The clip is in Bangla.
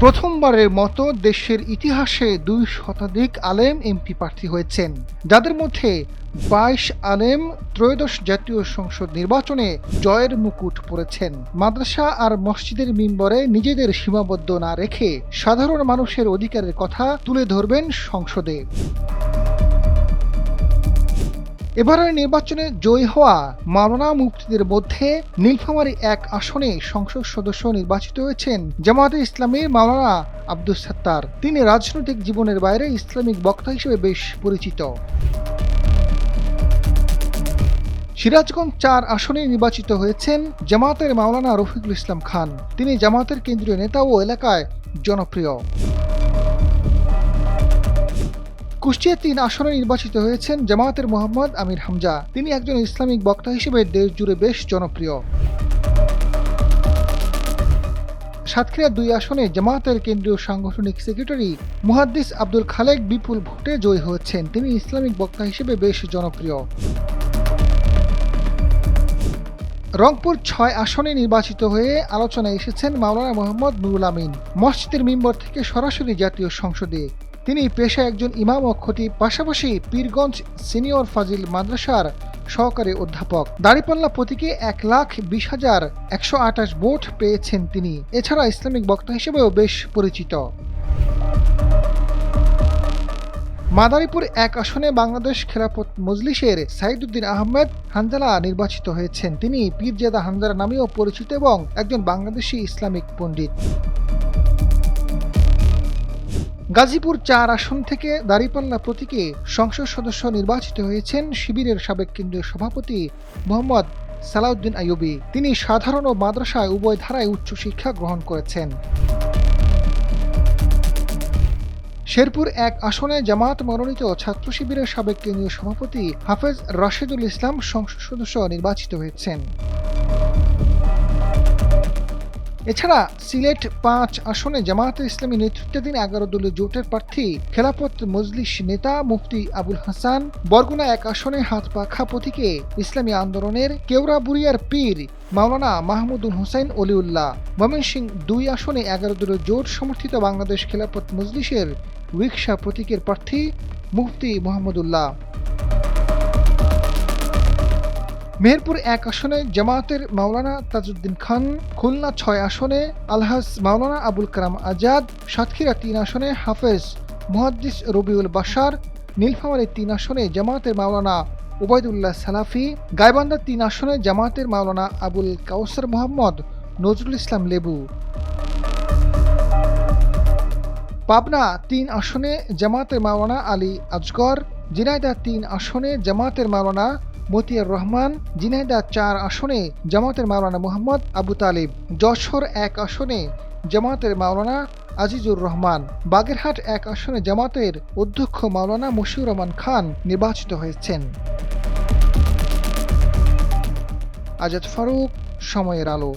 প্রথমবারের মতো দেশের ইতিহাসে ২ শতাধিক আলেম এমপি প্রার্থী হয়েছেন, যাদের মধ্যে ২২ আলেম ত্রয়োদশ জাতীয় সংসদ নির্বাচনে জয়ের মুকুট পরেছেন। মাদ্রাসা আর মসজিদের মিম্বরে নিজেদের সীমাবদ্ধ না রেখে সাধারণ মানুষের অধিকারের কথা তুলে ধরবেন সংসদে। এবারের নির্বাচনে জয়ী হওয়া মাওলানা মুফতিদের মধ্যে নীলফামারী ১ আসনে সংসদ সদস্য নির্বাচিত হয়েছেন জামায়াতে ইসলামীর মাওলানা আব্দুস সাত্তার। তিনি রাজনৈতিক জীবনের বাইরে ইসলামিক বক্তা হিসেবে বেশ পরিচিত। সিরাজগঞ্জ ৪ আসনে নির্বাচিত হয়েছেন জামায়াতের মাওলানা রফিকুল ইসলাম খান। তিনি জামায়াতের কেন্দ্রীয় নেতা ও এলাকায় জনপ্রিয়। কুষ্টিয়া ৩ আসনে নির্বাচিত হয়েছেন জামায়াতের মোহাম্মদ আমির হামজা। তিনি একজন ইসলামিক বক্তা হিসেবে দেশ জুড়ে বেশ জনপ্রিয়। সাতক্ষীরা ২ আসনে জামায়াতের কেন্দ্রীয় সাংগঠনিক সেক্রেটারি মুহাদ্দিস আব্দুল খালেক বিপুল ভোটে জয়ী হয়েছেন। তিনি ইসলামিক বক্তা হিসেবে বেশ জনপ্রিয়। রংপুর ৬ আসনে নির্বাচিত হয়ে আলোচনায় এসেছেন মাওলানা মোহাম্মদ নুরুল আমিন। মসজিদের মিম্বর থেকে সরাসরি জাতীয় সংসদে। তিনি পেশায় একজন ইমাম ও খতিব, পাশাপাশি পীরগঞ্জ সিনিয়র ফাজিল মাদ্রাসার সহকারী অধ্যাপক। দাঁড়িপাল্লা প্রতীকে ১,২০,১২৮ ভোট পেয়েছেন তিনি। এছাড়া ইসলামিক বক্তা হিসেবেও বেশ পরিচিত। মাদারীপুর ১ আসনে বাংলাদেশ খেলাফত মজলিসের সাইদুদ্দিন আহমেদ হানজালা নির্বাচিত হয়েছেন। তিনি পীরজাদা হানজালা নামেও পরিচিত এবং একজন বাংলাদেশি ইসলামিক পণ্ডিত। গাজীপুর ৪ আসন থেকে দাঁড়িপাল্লা প্রতীকে সংসদ সদস্য নির্বাচিত হয়েছেন শিবিরের সাবেক কেন্দ্রীয় সভাপতি মোহাম্মদ সালাউদ্দিন আইয়ুবী। তিনি সাধারণ ও মাদ্রাসায় উভয় ধারায় উচ্চশিক্ষা গ্রহণ করেছেন। শেরপুর ১ আসনে জামায়াত মনোনীত ছাত্র শিবিরের সাবেক কেন্দ্রীয় সভাপতি হাফেজ রাশেদুল ইসলাম সংসদ সদস্য নির্বাচিত হয়েছেন। এছাড়া সিলেট ৫ আসনে জামায়াতে ইসলামী নেতৃত্বাধীন ১১ দলীয় জোটের প্রার্থী খেলাফত মজলিস নেতা মুফতি আবুল হাসান, বরগুনা ১ আসনে হাতপাখা প্রতীকে ইসলামী আন্দোলনের কেওড়াবুড়িয়ার পীর মাওলানা মাহমুদুল হোসেন অলিউল্লাহ, ময়মনসিংহ ২ আসনে ১১ দলীয় জোট সমর্থিত বাংলাদেশ খেলাফত মজলিসের রিকশা প্রতীকের প্রার্থী মুফতি মোহাম্মদুল্লাহ। মেহেরপুর ১ আসনে জামায়াতের মাওলানা তাজউদ্দিন খান, খুলনা ৬ আসনে আলহাজ মাওলানা আবুল কালাম আজাদ, সাতক্ষীরা ৩ আসনে হাফেজ মুহাদ্দিস রবিউল বাশার, নীলফামারী ৩ আসনে জামায়াতের মাওলানা ওবায়দুল্লাহ সালাফি, গাইবান্ধা ৩ আসনে জামায়াতের মাওলানা আবুল কাউসার মোহাম্মদ নজরুল ইসলাম লেবু, পাবনা ৩ আসনে জামায়াতের মাওলানা আলী আজগর, ঝিনাইদহ ৩ আসনে জামায়াতের মাওলানা মতিয়ার রহমান, ঝিনাইদহ ৪ আসনে জামায়াতের মাওলানা মোহাম্মদ আবু তালিব, যশোর ১ আসনে জামায়াতের মাওলানা আজিজুর রহমান, বাগেরহাট ১ আসনে জামায়াতের অধ্যক্ষ মাওলানা মশিউর রহমান খান নির্বাচিত হয়েছেন। আজাদ ফারুক, সময়ের আলো।